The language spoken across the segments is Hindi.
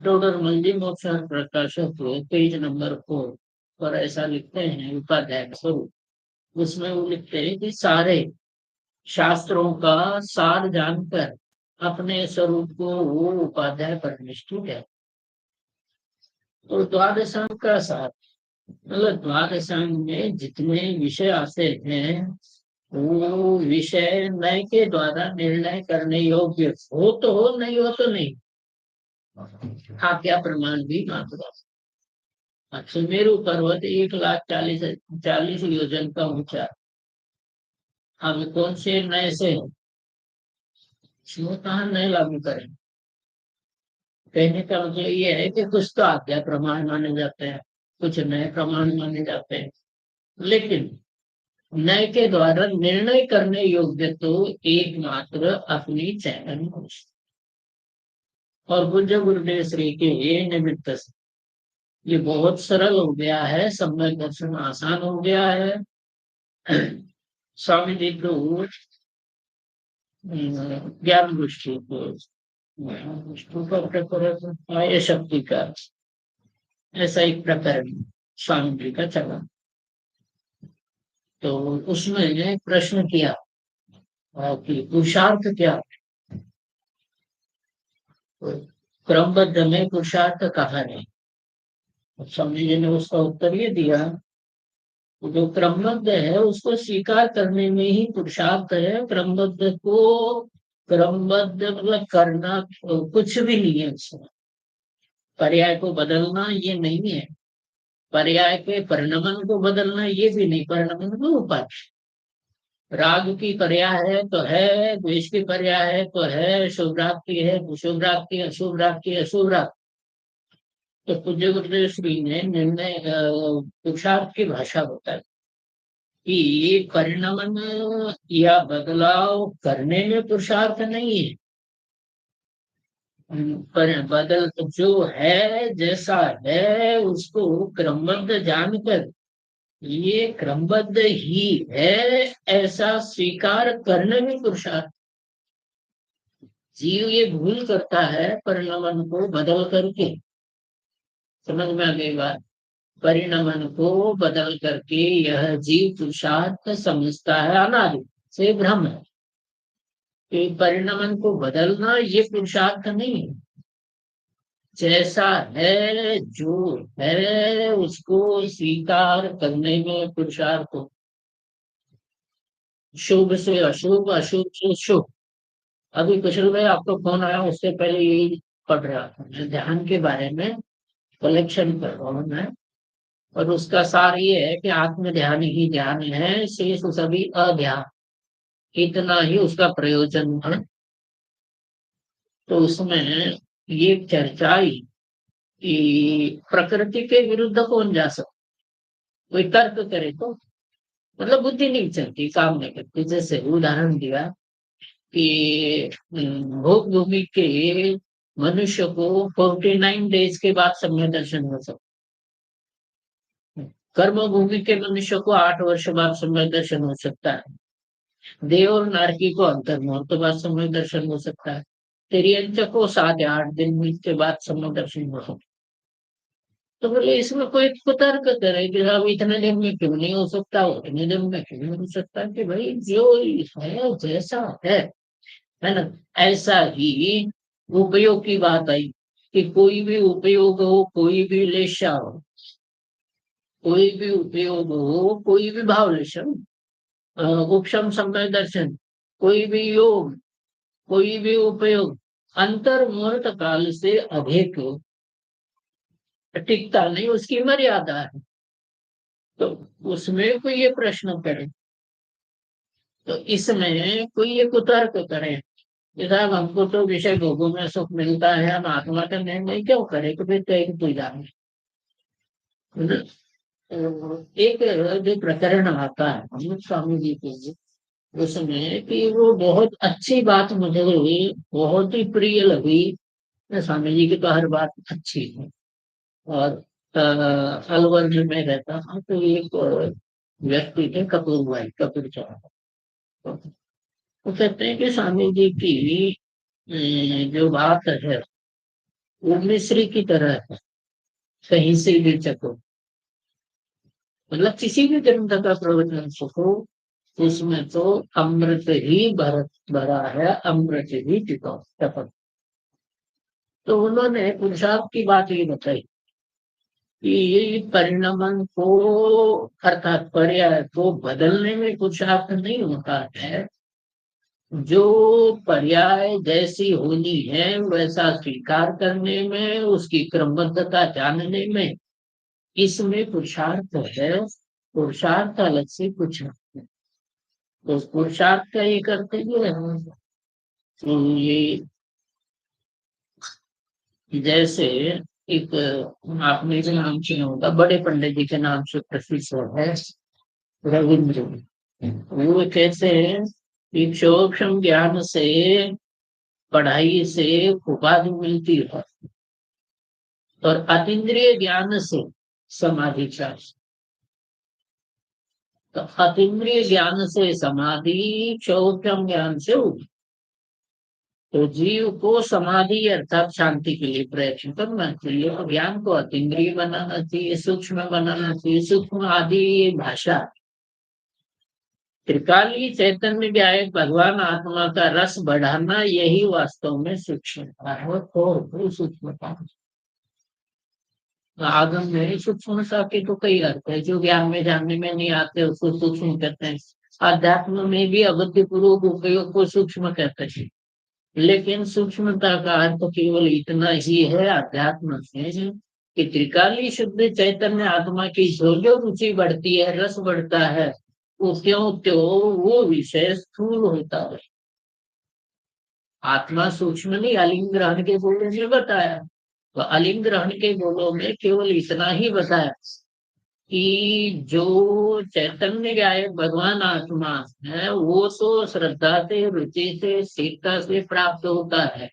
टोडरमल जी मोक्षण प्रकाशक पेज नंबर 4 पर ऐसा लिखते हैं उपाध्याय का स्वरूप। उसमें वो लिखते हैं कि सारे शास्त्रों का सार जानकर अपने स्वरूप को वो उपाध्याय परनिष्ठित है। तो द्वादशांग का सार मतलब द्वादशांग में जितने विषय आते हैं वो विषय नय के द्वारा निर्णय करने योग्य हो तो हो, नहीं हो तो नहीं। आप क्या प्रमाण भी मात्र सुमेरु पर्वत 1,40,40 योजन का ऊंचा। हम कौन से नए से इसमें कहा नए लागू करें। कहने का मतलब ये है कि कुछ तो आज्ञा प्रमाण माने जाते हैं, कुछ नए प्रमाण माने जाते हैं, लेकिन नए के द्वारा निर्णय करने योग्य तो एकमात्र अपनी चैतन्य पुरुष और पूज्य गुरुदेव श्री के ये निमित्त से ये बहुत सरल हो गया है, सम्यक दर्शन आसान हो गया है। स्वामी जी को ज्ञान दृष्टि को ये शक्ति का ऐसा एक प्रकरण स्वामी जी का चला। तो उसमें प्रश्न किया कि पुरुषार्थ क्या, क्रमबद्ध में पुरुषार्थ कहाँ है। स्वामी जी ने उसका उत्तर ये दिया, जो क्रमबद्ध है उसको स्वीकार करने में ही पुरुषार्थ है। क्रमबद्ध को क्रमबद्ध मतलब करना कुछ भी नहीं है उसमें, पर्याय को बदलना ये नहीं है, पर्याय के परिणमन को बदलना ये भी नहीं, परिणमन को उपाधि। राग की पर्याय है तो है, द्वेष की पर्याय है तो है, शुभ राग की है, शुभ राग की, अशुभ राग की, अशुभ राग। तो पूज्य गुरुदेव श्री ने निर्णय पुरुषार्थ की भाषा बताई कि परिणमन या बदलाव करने में पुरुषार्थ नहीं है। पर बदल जो है जैसा है उसको क्रमबद्ध जानकर ये क्रमबद्ध ही है ऐसा स्वीकार करने में पुरुषार्थ। जीव ये भूल करता है परिणमन को बदल करके, समझ में आ गई बात। परिणमन को बदल करके यह जीव पुरुषार्थ समझता है, अनादि से भ्रम है। कि परिणमन को बदलना ये पुरुषार्थ नहीं है, जैसा है जो है उसको स्वीकार करने में पुरुषार्थ हो। शुभ से अशुभ, अशुभ से शुभ। अभी कुशल भाई आपको फोन आया, उससे पहले यही पढ़ रहा था मैं ध्यान के बारे में, कलेक्शन कर रहा हूँ मैं। और उसका सार ये है कि आत्म ध्यान ही ध्यान है, शेष सभी अध्यान, इतना ही उसका प्रयोजन है। तो उसमें ये चर्चा आई कि प्रकृति के विरुद्ध कौन जा सकता, कोई तर्क करे तो मतलब बुद्धि नहीं चलती, काम नहीं करती। जैसे उदाहरण दिया कि भोग भूमि के मनुष्य को 49 डेज के बाद सम्य दर्शन हो सकता, कर्म भूमि के मनुष्य को 8 वर्ष बाद सम्य दर्शन हो सकता है, देव और नारकी को अंतर मुहूर्त बाद सम्य दर्शन हो सकता है, तिरंच को 7 या 8 दिन के बाद सम्य दर्शन हो सकता है। तो बोले इसमें कोई कुतर्क करे कि अब इतने दिन में क्यों नहीं हो सकता, उतने दिन में क्यों नहीं हो सकता। कि भाई जो है जैसा है ना, ऐसा ही उपयोग की बात आई कि कोई भी उपयोग हो, कोई भी लेशा हो, कोई भी उपयोग हो, कोई भी भाव लेशन, उपशम समय दर्शन, कोई भी योग, कोई भी उपयोग अंतर मुहूर्त काल से अधिक टिकता नहीं, उसकी मर्यादा है। तो उसमें कोई ये प्रश्न करे, तो इसमें कोई ये कुतर्क करे कि साहब हमको तो विषय भोगों में सुख मिलता है, हम आत्मा का निर्णय क्यों करे, तो फिर तो एक पूजा में एक जो प्रकरण आता है अमृत स्वामी जी के, उसमें कि वो बहुत अच्छी बात मुझे बहुत ही प्रिय लगी। स्वामी जी की तो हर बात अच्छी है। और अलवर में रहता था तो एक व्यक्ति थे कपूर भाई, कपूर चौहान। वो कहते हैं कि स्वामी जी की जो बात है वो मिश्री की तरह है, कहीं से भी चको, मतलब किसी भी ग्रंथ का प्रवचन सुखो, उसमें तो अमृत ही भरा है, अमृत ही टपक। तो उन्होंने पुरुषार्थ की बात ये बताई कि परिणमन को, अर्थात पर्याय को बदलने में पुरुषार्थ नहीं होता है, जो पर्याय जैसी होनी है वैसा स्वीकार करने में, उसकी क्रमबद्धता जानने में, इसमें पुरुषार्थ है। पुरुषार्थ अलग से कुछ नहीं है। तो उस पुरुषार्थ का ये करते हुए हम, तो ये जैसे एक, आपने जो नाम सुना होगा, बड़े पंडित जी के नाम से प्रसिद्ध है, रविंद्र। वो कहते हैं कि सूक्ष्म ज्ञान से, पढ़ाई से उपाधि मिलती है, और अतीन्द्रिय ज्ञान से समाधि चाहिए। तो अतीन्द्रिय ज्ञान से समाधि, सूक्ष्म ज्ञान से उपाधि। तो जीव को समाधि अर्थात शांति के लिए प्रयत्न करना चाहिए, तो ज्ञान को अतीन्द्रिय बनाना चाहिए, सूक्ष्म बनाना चाहिए। सूक्ष्म आदि भाषा, त्रिकाली चैतन्य व्याय भगवान आत्मा का रस बढ़ाना, यही वास्तव में सूक्ष्मता है। और सूक्ष्मता, आगम में सूक्ष्मता के तो कई अर्थ है, जो ज्ञान में जानने में नहीं आते उसको सूक्ष्म कहते हैं। अध्यात्म में भी अवधि पूर्वक उपयोग को सूक्ष्म कहते हैं, लेकिन सूक्ष्मता का अर्थ केवल इतना ही है अध्यात्म से, कि त्रिकाली शुद्ध चैतन्य आत्मा की जो जो रुचि बढ़ती है, रस बढ़ता है, वो क्यों क्यों वो विषय स्थूल होता है। आत्मा सूक्ष्म नहीं, अलिंग ग्रहण के बोलों में बताया। तो अलिंग ग्रहण के बोलों में केवल इतना ही बताया कि जो चैतन्य गायक भगवान आत्मा है, वो तो श्रद्धा से, रुचि से, स्थिरता से प्राप्त होता है,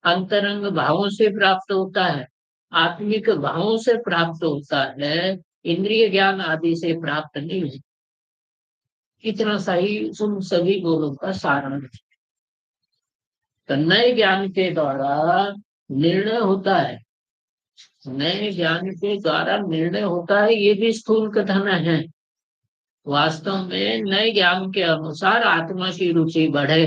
अंतरंग भावों से प्राप्त होता है, आत्मिक भावों से प्राप्त होता है, इंद्रिय ज्ञान आदि से प्राप्त नहीं है। इतना सही उन सभी बोलों का सारांश। तो नए ज्ञान के द्वारा निर्णय होता है, नए ज्ञान के द्वारा निर्णय होता है, ये भी स्थूल कथन है। वास्तव में नए ज्ञान के अनुसार आत्मा की रुचि बढ़े,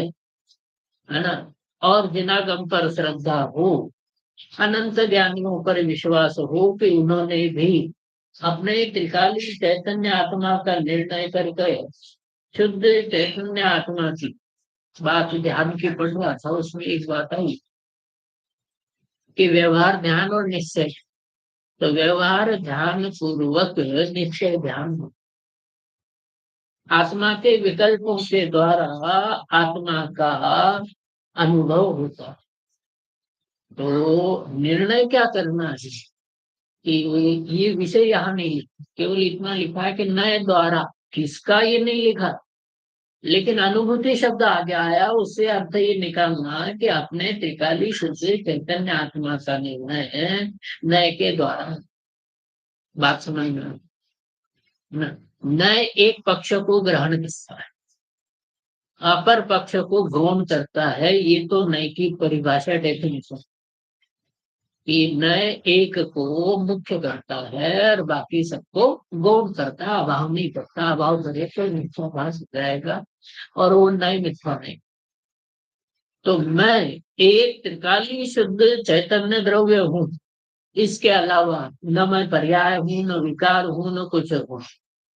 है ना, और जिनागम पर श्रद्धा हो, अनंत ज्ञानियों पर विश्वास हो कि उन्होंने भी अपने त्रिकाली चैतन्य आत्मा का निर्णय करके शुद्ध चैतन्य आत्मा की बात ध्यान की पढ़ रहा था, उसमें एक बात आई कि व्यवहार ध्यान और निश्चय। तो व्यवहार ध्यान पूर्वक निश्चय ध्यान, आत्मा के विकल्पों के द्वारा आत्मा का अनुभव होता। तो निर्णय क्या करना है कि ये विषय यहाँ नहीं, केवल इतना लिखा है कि नए द्वारा, किसका ये नहीं लिखा, लेकिन अनुभूति शब्द आगे आया, उससे अर्थ ये निकालना कि अपने त्रिकाली शुद्ध चैतन्य आत्मा का निर्णय है नए के द्वारा। बात समझ में, नए एक पक्ष को ग्रहण करता है, अपर पक्ष को गौण करता है। ये तो नए की परिभाषा, डेफिनेशन, कि नए एक को मुख्य करता है और बाकी सबको गौण करता है, अभाव नहीं करता। अभाव करे तो मिथ्या भास जाएगा, और वो नए मिथ्या नहीं। तो मैं एक त्रिकाली शुद्ध चैतन्य द्रव्य हूँ, इसके अलावा न मैं पर्याय हूँ, न विकार हूँ, न कुछ हूँ,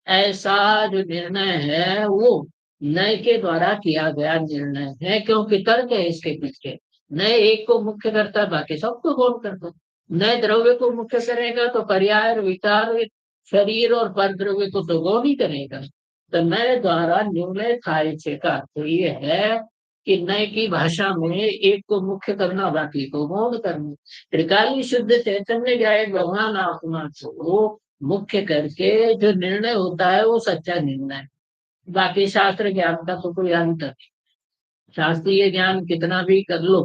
ऐसा जो निर्णय है वो नए के द्वारा किया गया निर्णय है। क्योंकि तर्क है इसके पीछे, नए एक को मुख्य करता है, बाकी सबको गौण करता है। नए द्रव्य को मुख्य करेगा तो पर्याय और विकार, शरीर और पर द्रव्य को तो गौण ही करेगा। तो नए द्वारा निर्णय खारिज का अर्थ ये है कि नए की भाषा में एक को मुख्य करना, बाकी को गौण करना। त्रिकाली शुद्ध चैतन्य गायक भगवान आत्मा को मुख्य करके जो निर्णय होता है वो सच्चा निर्णय है। बाकी शास्त्र ज्ञान का तो कोई अंत नहीं। शास्त्रीय ज्ञान कितना भी कर लो,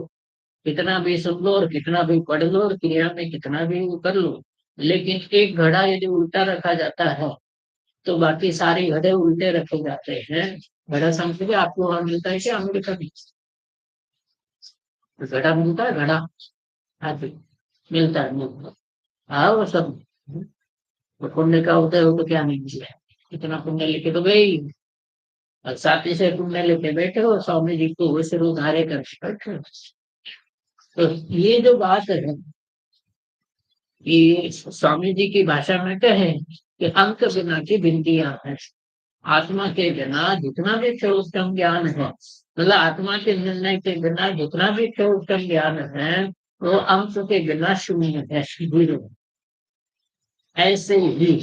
कितना भी सुन लो, और कितना भी पढ़ लो, और क्रिया में कितना भी कर लो, लेकिन एक घड़ा यदि उल्टा रखा जाता है तो बाकी सारे घड़े उल्टे रखे जाते हैं। घड़ा समझिए, आपको वहां मिलता है क्या अमेरिका में? घड़ा मिलता है, घड़ा। हाँ जी। मिलता है, मिलता है। हाँ, वो सब तो पुण्य का उदय हो तो क्या नहीं मिला, इतना पुण्य लेके तो गए ही। और साथ ही से पुण्य लेके बैठे हो, स्वामी जी को वो सिर उधारे करके बैठे हो। तो ये जो बात है कि स्वामी जी की भाषा में कहे कि अंक बिना की बिंदियां हैं। आत्मा के बिना जितना भी उत्तम ज्ञान है, मतलब आत्मा के निर्णय के बिना जितना भी उत्तम ज्ञान है, वो अंक के बिना शून्य है, जीरो। ऐसे ही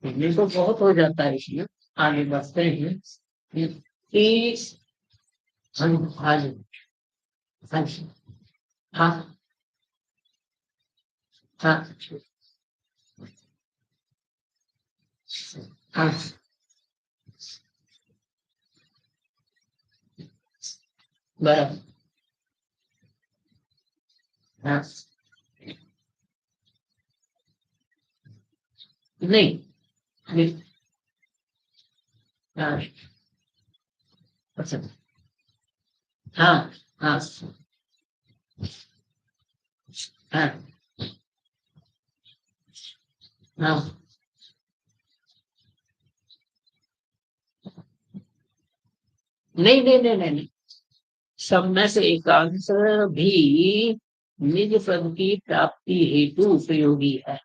ये तो बहुत हो जाता है इसमें। आगे बढ़ते हैं कि हाँ, हाँ जी, हाँ जी, हाँ, हाँ, हाँ, बराबर, हाँ, नहीं, नहीं, हाँ, अच्छा, हाँ, हाँ, हाँ, हाँ, नहीं, नहीं, नहीं, नहीं, नहीं। सब में से एकांश भी निज पद की प्राप्ति हेतु उपयोगी है।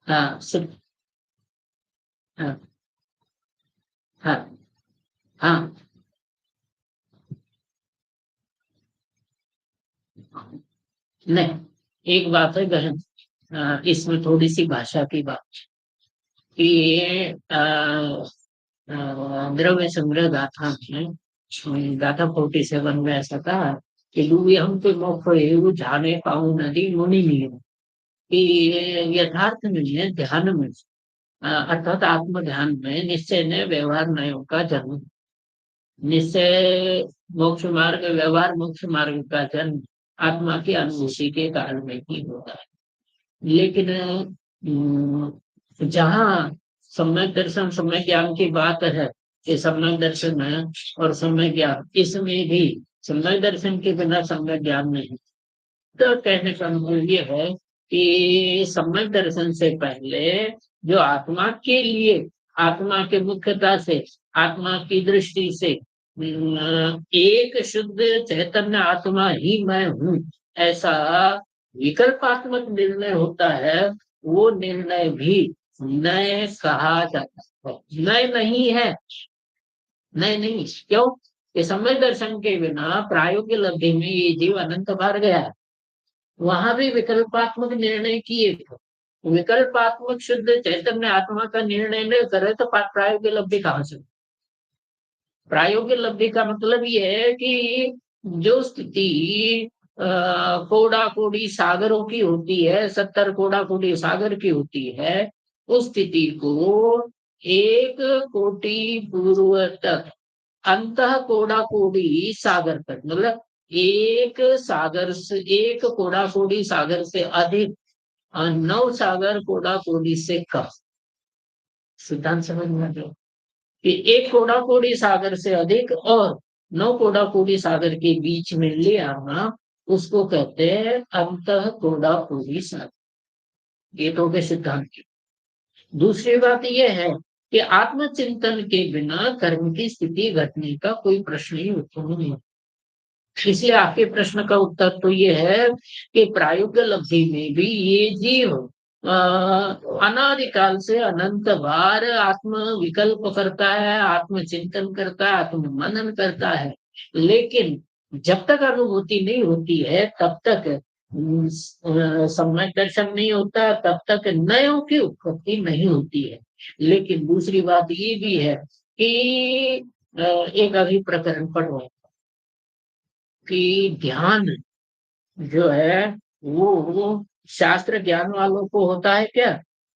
हाँ, सब, हाँ, हाँ, हाँ, नहीं, एक बात है गहन, इसमें थोड़ी सी भाषा की बात कि ये द्रव्य संग्रह गाथा में, गाथा 47 में ऐसा था कि डूबे हम तो मोक्ष हेतु जाने पाऊं नदी मुनि नहीं, कि यथार्थ में ध्यान में, अर्थात आत्म ध्यान में निश्चय ने व्यवहार नयों का जन्म, निश्चय मोक्ष मार्ग, व्यवहार मोक्ष मार्ग का जन्म आत्मा की अनुभूति के काल में ही होता है। लेकिन जहाँ सम्यक दर्शन सम्यक ज्ञान की बात है, ये सम्यक दर्शन है और सम्यक ज्ञान, इसमें भी सम्यक दर्शन के बिना सम्यक ज्ञान नहीं। तो कहने का मतलब ये है कि सम्यक दर्शन से पहले जो आत्मा के लिए, आत्मा के मुख्यता से, आत्मा की दृष्टि से एक शुद्ध चैतन्य आत्मा ही मैं हूँ, ऐसा विकल्पात्मक निर्णय होता है। वो निर्णय भी नय कहा जाता है, नय नहीं है, नय नहीं। क्यों? कि समय दर्शन के बिना प्रायोगिक लब्धि में ये जीव अनंत बार गया है, वहां भी विकल्पात्मक निर्णय किए थे। विकल्पात्मक शुद्ध चैतन्य आत्मा का निर्णय न करे तो प्रायोगिक लब्धि कहाँ से? प्रायोगिक लब्धि का मतलब ये है कि जो स्थिति कोड़ा कोड़ी सागरों की होती है, 70 कोड़ा कोड़ी सागर की होती है, उस स्थिति को एक कोटि पूर्व तक, अंत कोड़ा कोड़ी सागर तक, मतलब एक सागर से, एक कोड़ा कोड़ी सागर से अधिक और 9 सागर कोड़ा कोड़ी से कम। सिद्धांत समझ में आ गया कि एक कोड़ा कोड़ी सागर से अधिक और 9 कोड़ा कोड़ी सागर के बीच में ले आना, उसको कहते हैं अंत कोड़ा कोड़ी सागर। ये तो हो गए सिद्धांत की। दूसरी बात यह है कि आत्मचिंतन के बिना कर्म की स्थिति घटने का कोई प्रश्न ही उत्पन्न नहीं। इसलिए आपके प्रश्न का उत्तर तो ये है कि प्रायोगिक लब्धि में भी ये जीव अनादिकाल से अनंत बार आत्म विकल्प करता है, आत्मचिंतन करता है, आत्म मनन करता है, लेकिन जब तक अनुभूति नहीं होती है तब तक सम्यक दर्शन नहीं होता, तब तक नयों की उत्पत्ति नहीं होती है। लेकिन दूसरी बात ये भी है कि एक अभी प्रकरण पढ़ो कि ध्यान जो है वो शास्त्र ज्ञान वालों को होता है क्या?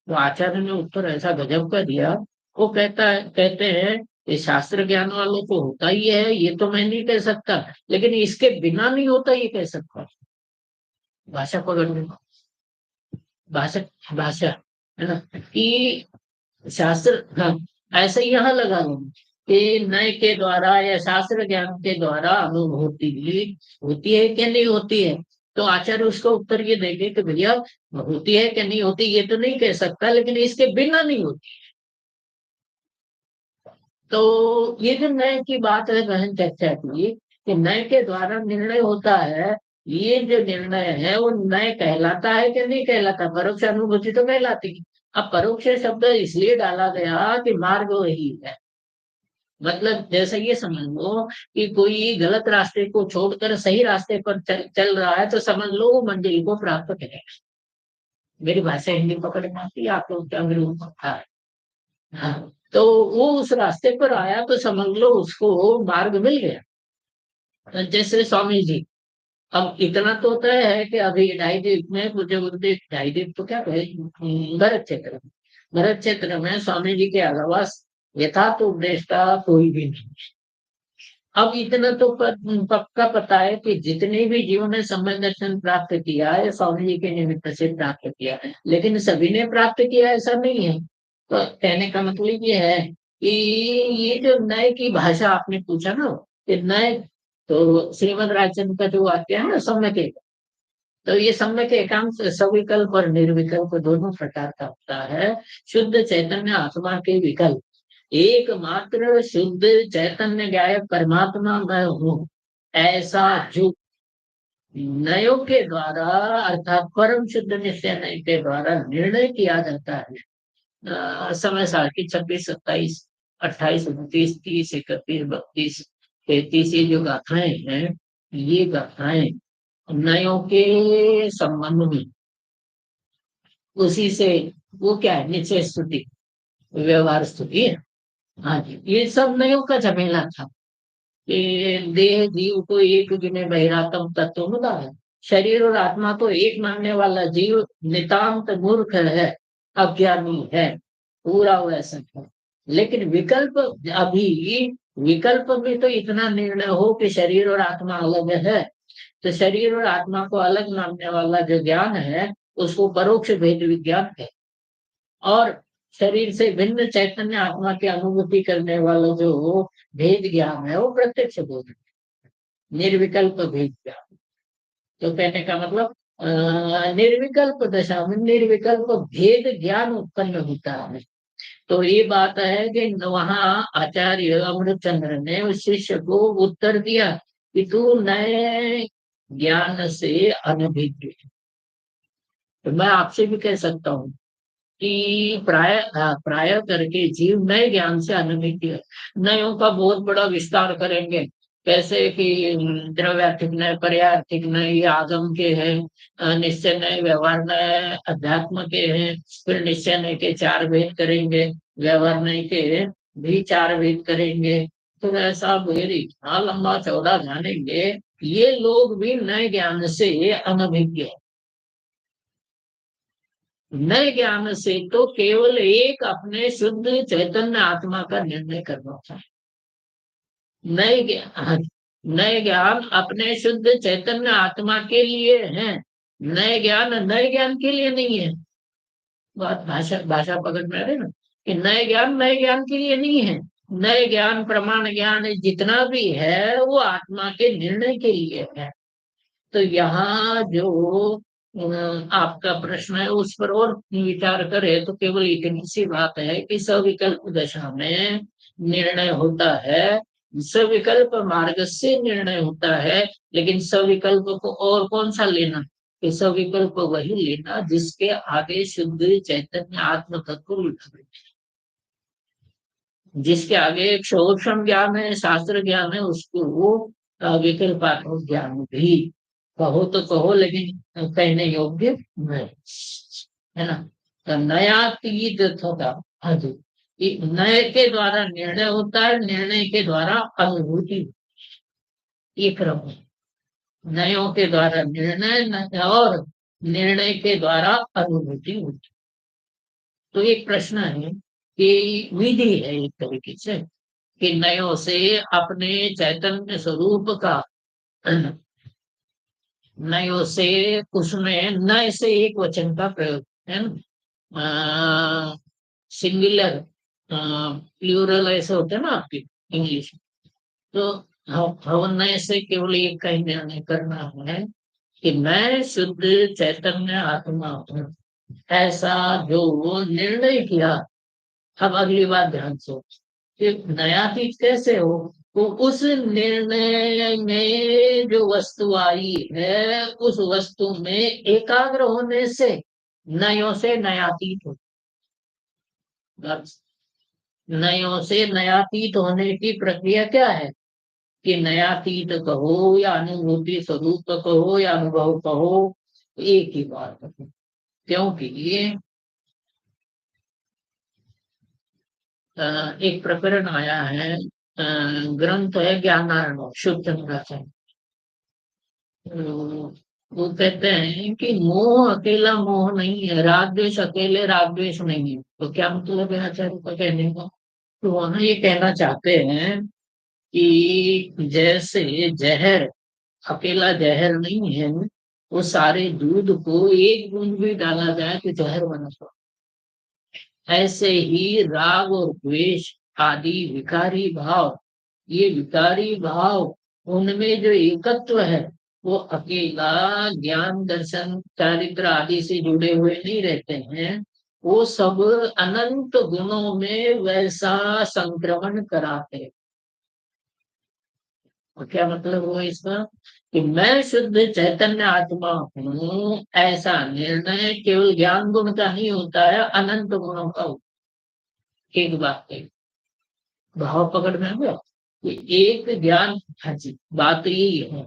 तो आचार्य ने उत्तर ऐसा गजब का दिया। वो कहते हैं ये शास्त्र ज्ञान वालों को होता ही है, ये तो मैं नहीं कह सकता, लेकिन इसके बिना नहीं होता ये कह सकता। भाषा पकड़ने, भाषा, भाषा है ना कि शास्त्र, हाँ, ऐसे ही यहाँ लगा लो कि नय के द्वारा या शास्त्र ज्ञान के द्वारा अनुभूति होती है कि नहीं होती है। तो आचार्य उसका उत्तर ये देंगे कि भैया होती है कि नहीं होती ये तो नहीं कह सकता, लेकिन इसके बिना नहीं होती। तो ये जो नय की बात है बहन चर्चा की, कि नय के द्वारा निर्णय होता है, ये जो निर्णय है वो नय कहलाता है कि नहीं कहलाता? परोक्ष अनुभूति तो कहलाती है। अब परोक्ष शब्द इसलिए डाला गया कि मार्ग वही है। मतलब जैसे ये समझ लो कि कोई गलत रास्ते को छोड़कर सही रास्ते पर चल रहा है, तो समझ लो वो मंजिल को प्राप्त करेगा। मेरी भाषा हिंदी पकड़ में आती है, आप लोग क्या अंग्रेजी में पढ़ा है? हाँ, तो वो उस रास्ते पर आया तो समझ लो उसको मार्ग मिल गया। जैसे स्वामी जी, अब इतना तो तय है कि अभी ढाई द्वीप में पूज्य गुरुदेव, ढाई द्वीप तो क्या कहे, भरत क्षेत्र में, भरत क्षेत्र में स्वामी जी के अलावा यथार्थ उपदेष्टा कोई भी नहीं। अब इतना तो पक्का पता है कि जितने भी जीवों ने समय दर्शन प्राप्त किया है स्वामी जी के निमित्त से प्राप्त किया है, लेकिन सभी ने प्राप्त किया ऐसा नहीं है। तो कहने का मतलब ये है कि ये जो नए की भाषा आपने पूछा ना, कि नए, तो श्रीमद राजचंद्र का जो वाक्य है ना, सम्यक एकांत, तो ये सम्यक एकांत सविकल्प और निर्विकल्प दोनों प्रकार का होता है। शुद्ध चैतन्य आत्मा के विकल्प, एकमात्र शुद्ध चैतन्य गायक परमात्मा मैं हूँ, ऐसा जो नयों के द्वारा अर्थात परम शुद्ध निश्चय नय के द्वारा निर्णय किया जाता है। समय सार की 26, 27, 28, 29, 30, 31, 32, 33 ये जो गाथाएं हैं, ये गाथाएं नयों के संबंध में, उसी से वो क्या है, निश्चय स्तुति, व्यवहार स्तुति है। हाँ जी, ये सब नयों का झमेला था कि देह जीव को एक गिने बहिरातम तत्व मुदा है। शरीर और आत्मा को एक मानने वाला जीव नितांत मूर्ख है, अज्ञानी है, पूरा वैसा है। लेकिन विकल्प, अभी विकल्प में तो इतना निर्णय हो कि शरीर और आत्मा अलग है, तो शरीर और आत्मा को अलग मानने वाला जो ज्ञान है उसको परोक्ष भेद विज्ञान है। और शरीर से भिन्न चैतन्य आत्मा की अनुभूति करने वाला जो भेद ज्ञान है वो प्रत्यक्ष बोध है, निर्विकल्प भेद ज्ञान। तो कहने का मतलब निर्विकल्प दशा में निर्विकल्प भेद ज्ञान उत्पन्न होता है। तो ये बात है कि वहाँ आचार्य अमृतचंद्र ने उस शिष्य को उत्तर दिया कि तू नए ज्ञान से अनभिज्ञ है। तो मैं आपसे भी कह सकता हूँ कि प्राय करके जीव नए ज्ञान से अनभिज्ञ है। नयों का बहुत बड़ा विस्तार करेंगे, कैसे कि द्रव्यार्थिक नय, पर्यार्थिक नय, ये आगम के हैं, निश्चय नय, व्यवहार नय, अध्यात्म के हैं, फिर निश्चय नय के 4 भेद करेंगे, व्यवहार नय के भी 4 भेद करेंगे। तो ऐसा भेद इतना लंबा चौड़ा जानेंगे, ये लोग भी नए ज्ञान से अनभिज्ञ है। नए ज्ञान से तो केवल एक अपने शुद्ध चैतन्य आत्मा का निर्णय करना था। नए ज्ञान, नए ज्ञान अपने शुद्ध चैतन्य आत्मा के लिए है, नए ज्ञान के लिए नहीं है। बात भाषा भाषा पकड़ में आ रही ना, कि नए ज्ञान के लिए नहीं है। नए ज्ञान, प्रमाण ज्ञान जितना भी है वो आत्मा के निर्णय के लिए है। तो यहाँ जो आपका प्रश्न है उस पर और विचार करें तो केवल इतनी सी बात है कि सविकल्प दशा में निर्णय होता है, सविकल्प मार्ग से निर्णय होता है। लेकिन सविकल्प को और कौन सा लेना, कि सविकल्प वही लेना जिसके आगे शुद्ध चैतन्य आत्म तत्व लिखा है, जिसके आगे एक सूक्ष्म ज्ञान है, शास्त्र ज्ञान है, उसको वो विकल्पात्मक ज्ञान भी कहो तो कहो, लेकिन कहने योग्य नहीं है ना। तो नया तीत होता, हाँ जी, नए के द्वारा निर्णय होता है, निर्णय के द्वारा अनुभूति, ये क्रम है। नयों के द्वारा निर्णय और निर्णय के द्वारा अनुभूति होती। तो एक प्रश्न है कि विधि है एक तरीके से कि नयों से अपने चैतन्य स्वरूप का, नयों से उसमें नय से एक वचन का प्रयोग है ना, सिंगुलर प्लूरल ऐसे होते हैं ना आपके, इंग्लिश। तो हवन्नय से केवल एक का ही निर्णय करना है कि मैं शुद्ध चैतन्य आत्मा हूँ, ऐसा जो निर्णय किया। अब अगली बात ध्यान से, कि नया चीज कैसे हो, तो उस निर्णय में जो वस्तु आई है उस वस्तु में एकाग्र होने से नयों से नयातीत हो। बस, नयों से नयातीत होने की प्रक्रिया क्या है, कि नयातीत कहो या अनुभूति स्वरूप कहो या अनुभव कहो, एक ही बात है। क्योंकि ये एक प्रकरण आया है, ग्रंथ है ज्ञानार्णव शुद्ध निरासन। वो कहते हैं कि मोह अकेला मोह नहीं है, राग द्वेष अकेले राग द्वेष नहीं है। तो क्या मतलब है आचार्य का कहने का, तो वहां ये कहना चाहते हैं कि जैसे जहर अकेला जहर नहीं है, वो सारे दूध को एक बूंद भी डाला जाए तो जहर बना सकता, ऐसे ही राग और द्वेष आदि विकारी भाव, ये विकारी भाव, उनमें जो एकत्व है वो अकेला ज्ञान दर्शन चारित्र आदि से जुड़े हुए नहीं रहते हैं, वो सब अनंत गुणों में वैसा संक्रमण कराते हैं। और क्या मतलब हुआ इसका, कि मैं शुद्ध चैतन्य आत्मा हूँ, ऐसा निर्णय केवल ज्ञान गुण का नहीं होता है, अनंत गुणों का होता है। एक बात है, भाव पकड़ में आ गया, कि एक ज्ञान, हाँ जी, बात यही है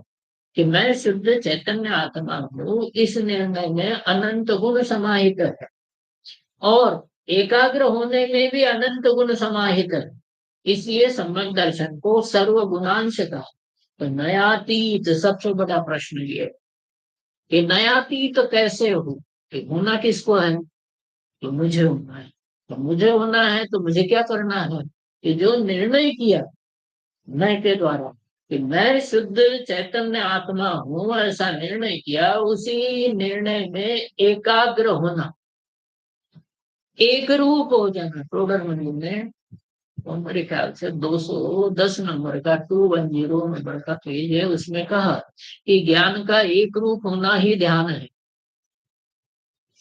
कि मैं शुद्ध चैतन्य आत्मा हूँ, इस निर्णय में अनंत गुण समाहित है, और एकाग्र होने में भी अनंत गुण समाहित है। इसलिए सम्यक दर्शन को सर्व गुणांश का। तो नयातीत सबसे बड़ा प्रश्न ये है कि नयातीत कैसे हो, कि होना किसको है, तो मुझे होना है। तो मुझे होना है तो मुझे क्या करना है, कि जो निर्णय किया मैं के द्वारा कि मैं शुद्ध चैतन्य आत्मा हूं, ऐसा निर्णय किया, उसी निर्णय में एकाग्र होना, एक रूप हो जाना। टोडर मंदिर में, और मेरे ख्याल से 210 नंबर का 210 नंबर का पेज है, उसमें कहा कि ज्ञान का एक रूप होना ही ध्यान है।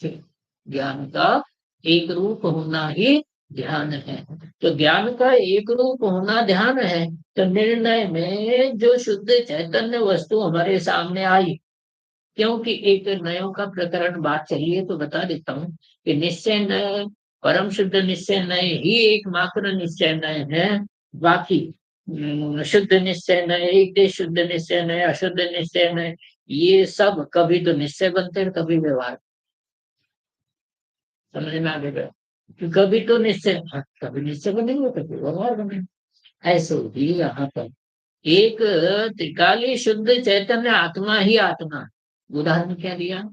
ज्ञान का एक रूप होना ही ध्यान है। तो ज्ञान का एक रूप होना ध्यान है, तो निर्णय में जो शुद्ध चैतन्य वस्तु हमारे सामने आई, क्योंकि एक नयों का प्रकरण बात चलिए तो बता देता हूँ कि निश्चय नय, परम शुद्ध निश्चय नय ही एकमात्र निश्चय नय है। बाकी शुद्ध निश्चय नय, एक देश शुद्ध निश्चय नय, अशुद्ध निश्चय नय, ये सब कभी तो निश्चय बनते हैं, कभी व्यवहार। समझ में आ गया, कि कभी तो निश्चय, हाँ, कभी निश्चय बनेंगे, कभी व्यवहार बनेंगे। ऐसे ही यहाँ पर एक त्रिकाली शुद्ध चैतन्य आत्मा ही आत्मा। उदाहरण क्या दिया,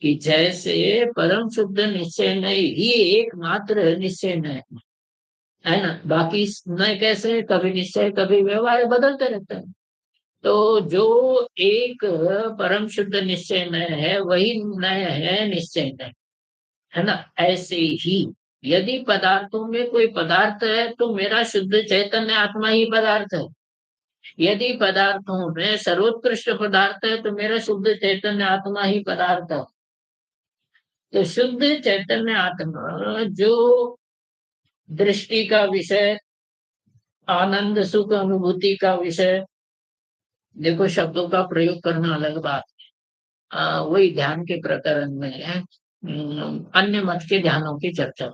कि जैसे परम शुद्ध निश्चय नहीं ही एकमात्र निश्चय नहीं है ना, बाकी नए कैसे, कभी निश्चय कभी व्यवहार बदलते रहते हैं। तो जो एक परम शुद्ध निश्चय नय है, वही नय है निश्चय नय, है ना। ऐसे ही यदि पदार्थों में कोई पदार्थ है तो मेरा शुद्ध चैतन्य आत्मा ही पदार्थ है। यदि पदार्थों में सर्वोत्कृष्ट पदार्थ है तो मेरा शुद्ध चैतन्य आत्मा ही पदार्थ है। तो शुद्ध चैतन्य आत्मा जो दृष्टि का विषय, आनंद सुख अनुभूति का विषय, देखो शब्दों का प्रयोग करना अलग बात, वही ध्यान के प्रकरण में है। अन्य मत के ध्यानों की चर्चा,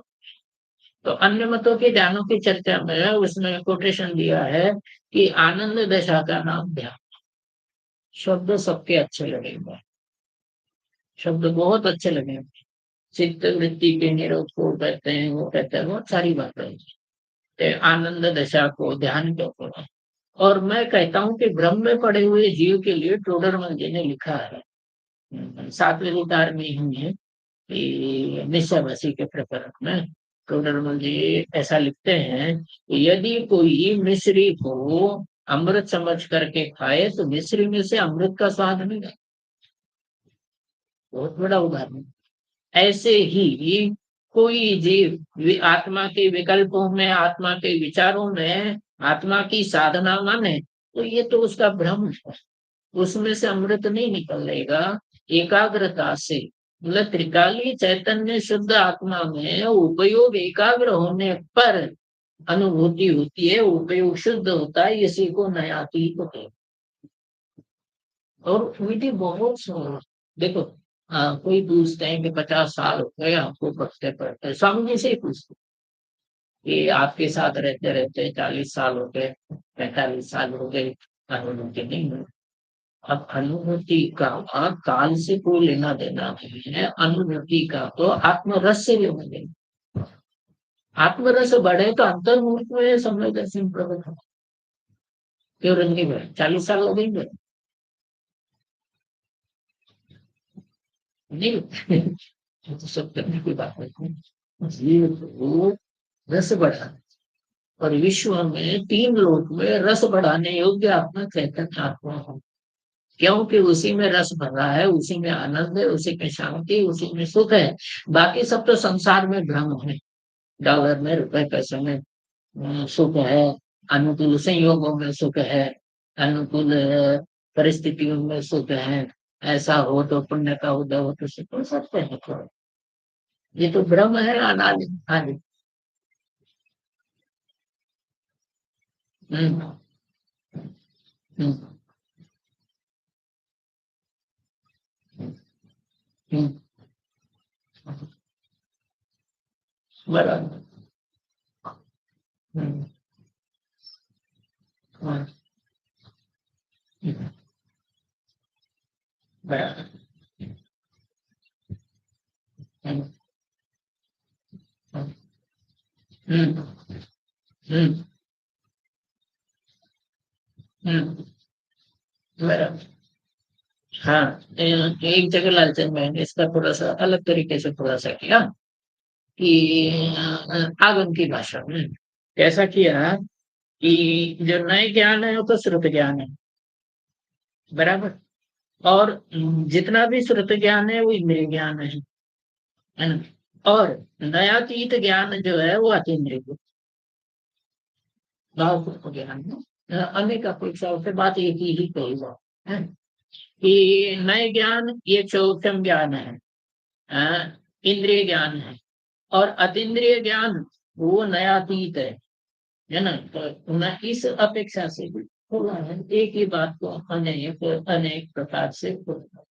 तो अन्य मतों के ध्यानों की चर्चा में उसने कोटेशन दिया है कि आनंद दशा का नाम ध्यान। शब्द सबके अच्छे लगेंगे, शब्द बहुत अच्छे लगेंगे। चित्त वृत्ति के निरोध को कहते हैं, वो कहते हैं, बहुत सारी बातें आनंद दशा को ध्यान के ऊपर। और मैं कहता हूँ कि ब्रह्म में पड़े हुए जीव के लिए टोडरमल जी ने लिखा है, 7वें उतार में ही है, निश्चय वसी के प्रकरण में टोडरमल जी ऐसा लिखते हैं कि यदि कोई मिश्री को अमृत समझ करके खाए तो मिश्री में से अमृत का स्वाद मिलेगा। बहुत बड़ा उदाहरण। ऐसे ही कोई जीव आत्मा के विकल्पों में, आत्मा के विचारों में आत्मा की साधना माने तो ये तो उसका भ्रम है, उसमें से अमृत नहीं निकलेगा। एकाग्रता से मतलब त्रिकालीय चैतन्य शुद्ध आत्मा में उपयोग एकाग्र होने पर अनुभूति होती है, उपयोग शुद्ध होता है, इसी को नयातीत होते हैं। और विधि बहुत सरल। देखो, कोई पूछते हैं कि 50 साल हो गए आपको पढ़ते पढ़ते, स्वामी जी से ही पूछते कि आपके साथ रहते रहते 40 साल हो गए, 45 साल हो गए, अनुभूति नहीं हुई। अब अनुभूति का काल से कोई लेना देना नहीं है, अनुभूति का तो आत्मरस से लेना देना। आत्मरस बढ़े तो अंतर्मुख में समय दर्शन प्रकट हो। क्यों रंगी भाई 40 साल लगेंगे? नहीं। ये तो सब करने की बात है। जीव को रस बढ़ा, और विश्व में 3 लोक में रस बढ़ाने योग्य आत्मा चैतन्य आत्मा हो, क्योंकि उसी में रस भरा है, उसी में आनंद है, उसी में शांति, उसी में सुख है। बाकी सब तो संसार में भ्रम है। डॉलर में, रुपए पैसे में सुख है, अनुकूल संयोगों में सुख है, अनुकूल परिस्थितियों में सुख है। ऐसा हो तो पुण्य का उदय हो तो सुख हो सकते हैं थोड़ा। ये तो भ्रम है अनादि। हाँ जी। हम्म। हम्म। हम्म। बराबर। हम्म। हाँ। हम्म। बराबर। हम्म। हम्म। हम्म। हम्म। बराबर। हाँ। एक जगह लालचंद भाई ने इसका थोड़ा सा अलग तरीके से थोड़ा सा किया कि आगम की भाषा में कैसा किया कि जो नए ज्ञान है वो तो श्रुत ज्ञान है, बराबर। और जितना भी श्रुत ज्ञान है वो इंद्रिय ज्ञान है ना। और नयातीत ज्ञान जो है वो अतीन्द्रिय ज्ञान है। अनेक अपेक्षाओं से बात एक ही कही जाए है कि नए ज्ञान ये चौक्षम ज्ञान है, इंद्रिय ज्ञान है। और अतीन्द्रिय ज्ञान वो नयातीत है ना। तो न इस अपेक्षा से भी थोड़ा है, एक ही बात को अनेक अनेक प्रकार से बोलना।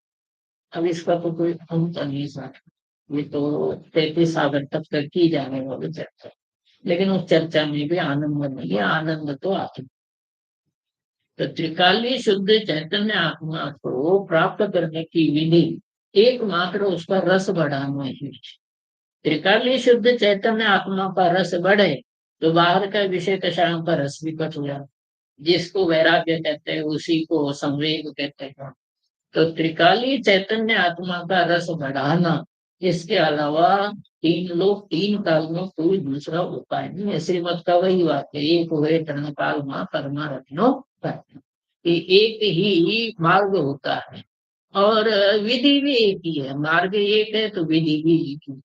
अब इसका तो कोई अंत नहीं साथ। ये तो 33 सागर तक की जाने वाली चर्चा, लेकिन उस चर्चा में भी आनंद नहीं है, आनंद तो आत्मा। तो त्रिकालीय शुद्ध चैतन्य आत्मा को प्राप्त करने की विधि एकमात्र उसका रस बढ़ाना ही। त्रिकालीय शुद्ध चैतन्य आत्मा का रस बढ़े तो बाहर का विषय कषायों का रस भी कट हो जाए, जिसको वैराग्य कहते हैं, उसी को संवेग कहते हैं। तो त्रिकालीय चैतन्य आत्मा का रस बढ़ाना, इसके अलावा 3 लोक 3 काल में कोई दूसरा उपाय नहीं है। श्रीमद का वही वाक्य, एक हुए तरण काल माँ परमा रत्नो पाए। कि एक ही मार्ग होता है, और विधि भी एक ही है। मार्ग एक है तो विधि भी एक ही।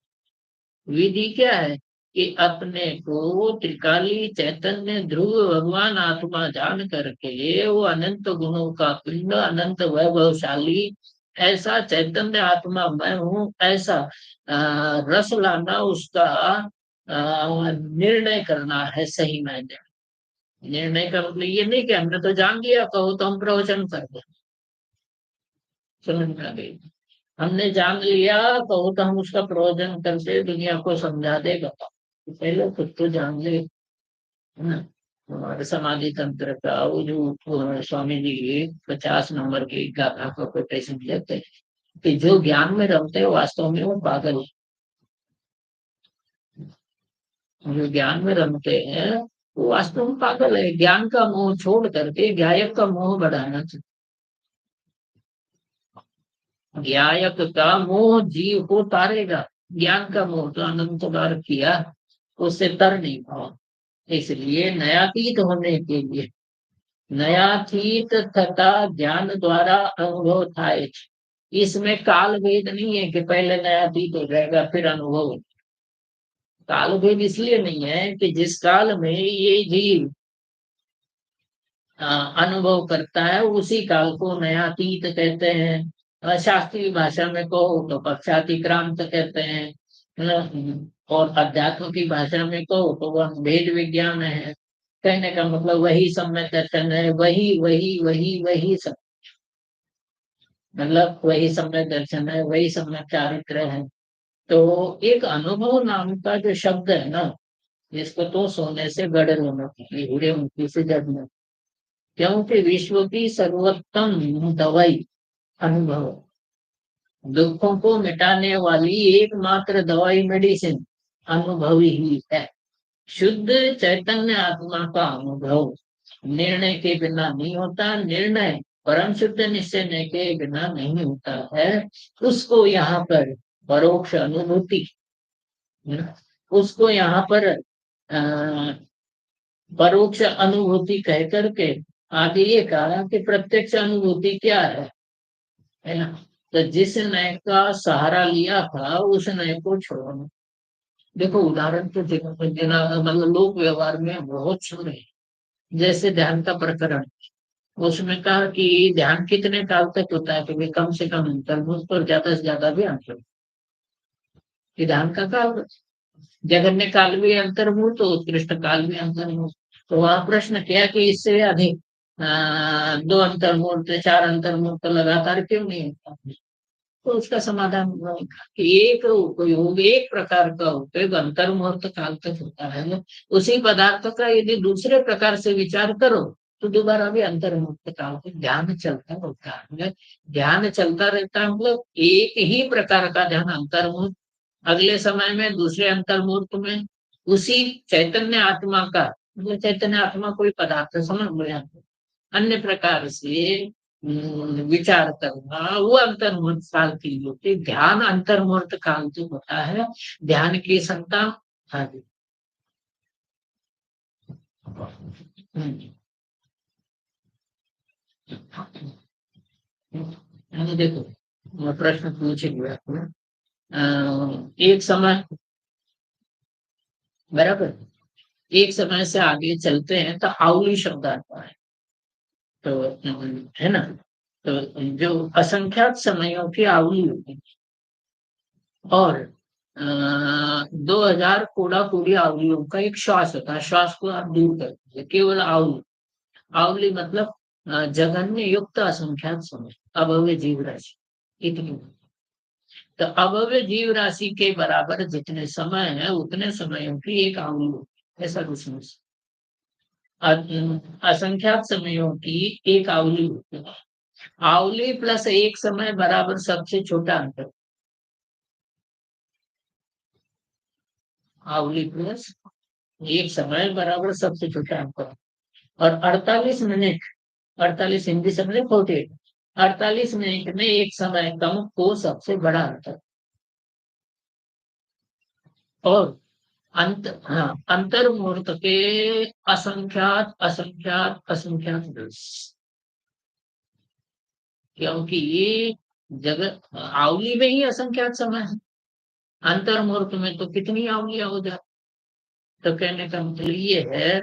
विधि क्या है कि अपने को त्रिकाली चैतन्य ध्रुव भगवान आत्मा जान करके वो अनंत गुणों का पिंड, अनंत वैभवशाली ऐसा चैतन्य आत्मा मैं हूँ, ऐसा रस लाना, उसका निर्णय करना है सही मायने में। निर्णय का मतलब ये नहीं कि हमने तो जान लिया, कहो तो हम प्रवचन कर दें। समझ में आ गई? हमने जान लिया तो हम उसका प्रयोजन करके दुनिया को समझा देगा। तो पहले खुद तो जान ले, है ना। हमारे समाधि तंत्र का वो जो स्वामी जी 50 नंबर की गाथा का कोटेशन लेते हैं कि जो ज्ञान में रमते हैं वास्तव में वो पागल है। जो ज्ञान में रमते हैं वो वास्तव में पागल है। ज्ञान का मोह छोड़ करके गायक का मोह बढ़ाना चाहिए। ज्ञायक का मोह जीव को तारेगा, ज्ञान का मोह तो अनंत बार किया, उससे तर नहीं पाओ। इसलिए नयातीत होने के लिए नयातीत तथा ज्ञान द्वारा अनुभव था। इसमें काल भेद नहीं है कि पहले नयातीत हो जाएगा फिर अनुभव हो। काल भेद इसलिए नहीं है कि जिस काल में ये जीव अनुभव करता है, उसी काल को नयातीत कहते हैं। शास्त्रीय भाषा में कहो तो पक्षातिक्रांत कहते हैं। और अध्यात्म की भाषा में कहो तो वह भेद विज्ञान है। कहने का मतलब वही सम्यक दर्शन है, वही वही वही वही सब, मतलब वही सम्यक दर्शन है, वही सम्यक चारित्र है। तो एक अनुभव नाम का जो शब्द है ना, जिसको तो सोने से गढ़ होना चाहिए, हीरे मोती से जड़ना। क्योंकि विश्व की सर्वोत्तम दवाई अनुभव, दुखों को मिटाने वाली एकमात्र दवाई मेडिसिन अनुभव ही है। शुद्ध चैतन्य आत्मा का अनुभव निर्णय के बिना नहीं होता, निर्णय परम शुद्ध निश्चय के बिना नहीं होता है। उसको यहाँ पर परोक्ष अनुभूति, उसको यहाँ पर परोक्ष अनुभूति कह करके आगे ये कहा कि प्रत्यक्ष अनुभूति क्या है ना। तो जिस नय का सहारा लिया था उस नय को छोड़ो। देखो उदाहरण तो देना मतलब लोक व्यवहार में बहुत सुने, जैसे ध्यान का प्रकरण, उसमें कहा कि ध्यान कितने काल तक होता है, क्योंकि कम से कम अंतर्मुख और ज्यादा से ज्यादा भी अंतर, कि ध्यान का काल जगन्य काल भी अंतर्मुख तो उत्कृष्ट काल भी अंतर्मुख। तो वहां प्रश्न किया कि इससे अधिक दो अंतर्मुहूर्त चार अंतर्मुहूर्त लगातार क्यों नहीं होता। तो उसका समाधान हुआ कि एक उपयोग, एक प्रकार का उपयोग अंतर्मुहूर्त काल तक होता है। उसी पदार्थ का यदि दूसरे प्रकार से विचार करो तो दोबारा भी अंतर्मुहूर्त काल तक ध्यान चलता रहता है। ध्यान चलता रहता है मतलब एक ही प्रकार का ध्यान अंतर्मुहूर्त, अगले समय में दूसरे अंतर्मुहूर्त में उसी चैतन्य आत्मा का, मतलब चैतन्य आत्मा कोई पदार्थ समझ में अन्य प्रकार से विचार करना, वो अंतर्मुहूर्त काल की होती। ध्यान अंतर्मुहूर्त काल जो होता है, ध्यान की क्षमता। हाँ जी। देखो मैं प्रश्न पूछेंगे आपने, एक समय, बराबर, एक समय से आगे चलते हैं तो आउली शब्द आता है। तो है ना, तो जो असंख्यात समयों की आवली होती है, और 2000 कूड़ा कूड़ी आवलियों का एक श्वास होता है, श्वास को आप दूर कर दीजिए, केवल आवली। आवली मतलब जगन्य युक्त असंख्यात समय, अभव्य जीव राशि इतनी। तो अभव्य जीव राशि के बराबर जितने समय है उतने समयों की एक आवली होती है, ऐसा कुछ नहीं। असंख्यात समयों की एक आवली होती है। आवली प्लस एक समय बराबर सबसे छोटा अंतर। आवली प्लस एक समय बराबर सबसे छोटा अंतर। और 48 मिनट, 48 हिंदी समझे 48, 48 मिनट में एक समय कम को सबसे बड़ा अंतर। और हाँ, अंतर मुहूर्त के असंख्यात असंख्यात असंख्यात दस, क्योंकि ये जगत आवली में ही असंख्यात समय है, अंतर मुहूर्त में तो कितनी आवलियां हो जाती। तो कहने का मतलब ये है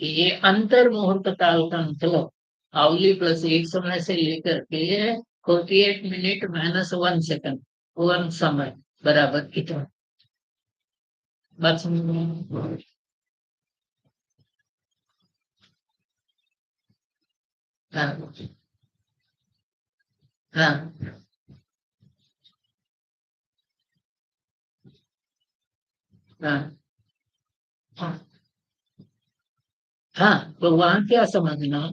कि ये अंतर मुहूर्त काल का मतलब आवली प्लस एक समय से लेकर के 48 मिनट माइनस 1 सेकंड, 1 समय बराबर कितना। बात समझ में? हाँ हाँ हाँ हाँ हाँ। तो वहां क्या समझना,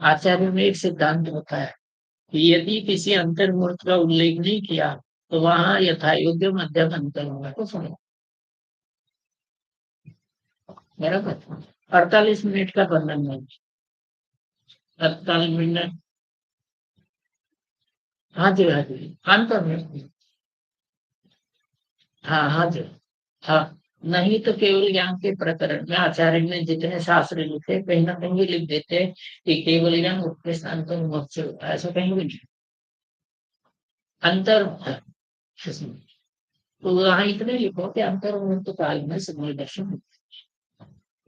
आचार्य में एक सिद्धांत होता है कि यदि किसी अंतर मुहूर्त का उल्लेख नहीं किया तो वहां यथा योग्य मध्यम अंतर होगा। तो समझो बराबर 48 मिनट का वर्णन है, 48 मिनट। हाँ जी हाँ जी, अंतर में। हाँ हाँ जी हाँ। नहीं तो केवल ज्ञान के प्रकरण में आचार्य ने जितने शास्त्र लिखे कहीं ना कहीं लिख देते कि केवल ज्ञान उत्कृष्ट अंतर मुक्त से होता है, ऐसा कहीं भी नहीं। अंतर, तो वहां इतने लिखो कि अंतर मुक्त काल में समय दर्शन,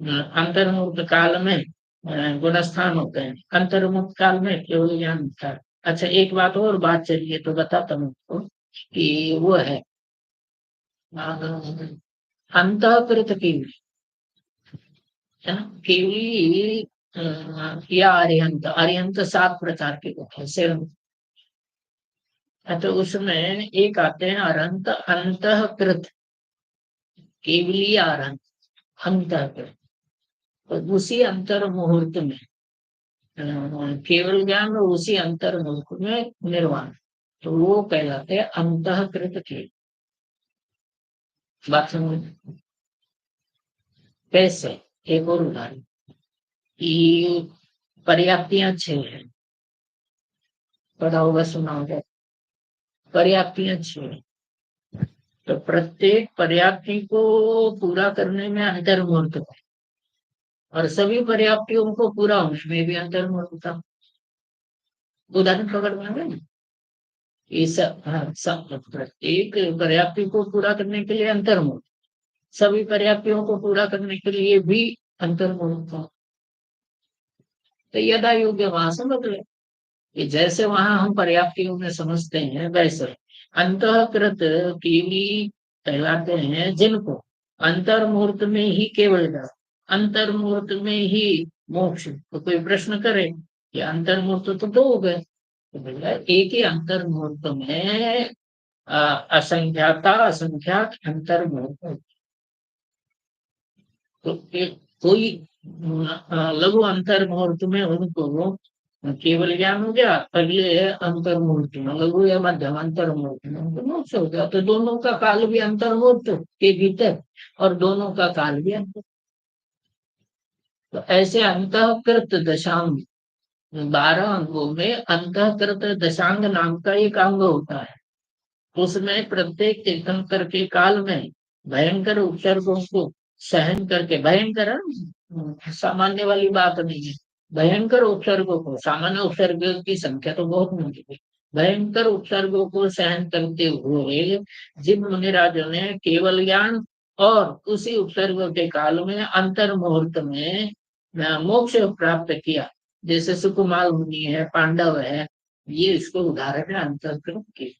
अंतर मुक्त काल में गुणस्थान होते हैं। अंतर्मुख काल में केवल ज्ञान होता है। अच्छा, एक बात और बात चलिए तो बताता हूँ आपको कि वो है अंतःकृत कीवी है ना, कीवी या अरिहंत। अरिहंत 7 प्रकार के होते हैं, 7। तो उसमें एक आते हैं अरंत अंतःकृत, केवली अरंत अंतःकृत। तो उसी अंतर मुहूर्त में केवल ज्ञान और उसी अंतर मुहूर्त में निर्वाण, तो वो कहलाते हैं अंतःकृत के। बात समझ कैसे? एक और उदाहरण कि पर्याप्तियां 6 है, पढ़ा होगा सुना होगा। पर्याप्तियां 6 है, तो प्रत्येक पर्याप्ति को पूरा करने में अंतर मुहूर्त है, और सभी पर्याप्तियों को पूरा होने में भी अंतर मुहूर्त था। उदाहरण पकड़ में ये सब, हाँ, सब प्रत्येक पर्याप्ति को पूरा करने के लिए अंतर मुहूर्त, सभी पर्याप्तियों को पूरा करने के लिए भी अंतर मुहूर्त था। तो यदा योग्य वहां से बदले कि जैसे वहां हम पर्याप्तियों में समझते हैं, वैसे अंतःकृत कीवी कहलाते हैं जिनको अंतर मुहूर्त में ही केवल ज्ञान, अंतर मुहूर्त में ही मोक्ष। तो कोई प्रश्न करे कि अंतर मुहूर्त तो 2 हो गए, तो भैया एक ही अंतर मुहूर्त में असंख्याता असंख्यात अंतर मुहूर्त। तो कोई लघु अंतर मुहूर्त में उनको केवल ज्ञान हो गया, अगले अंतर मुहूर्त में लघु या मध्यम अंतर मुहूर्त में उनको मोक्ष हो गया। तो दोनों का काल भी अंतर मुहूर्त के भीतर, और दोनों का काल भी अंतर। तो ऐसे अंतःकृत दशांग, 12 अंगों में अंतःकृत दशांग नाम का एक अंग होता है। उसमें प्रत्येक तीर्थंकर के काल में भयंकर उपसर्गों को सहन करके, भयंकर सामान्य वाली बात नहीं है, भयंकर उपसर्गों को, सामान्य उपसर्गों की संख्या तो बहुत होती है, भयंकर उपसर्गों को सहन करते हुए जिन मुनिराजों ने केवल ज्ञान और उसी उपसर्गों के काल में अंतर मुहूर्त में मोक्ष प्राप्त किया, जैसे सुकुमार मुनि है, पांडव है, ये इसको उदाहरण है अंतर्कृत के।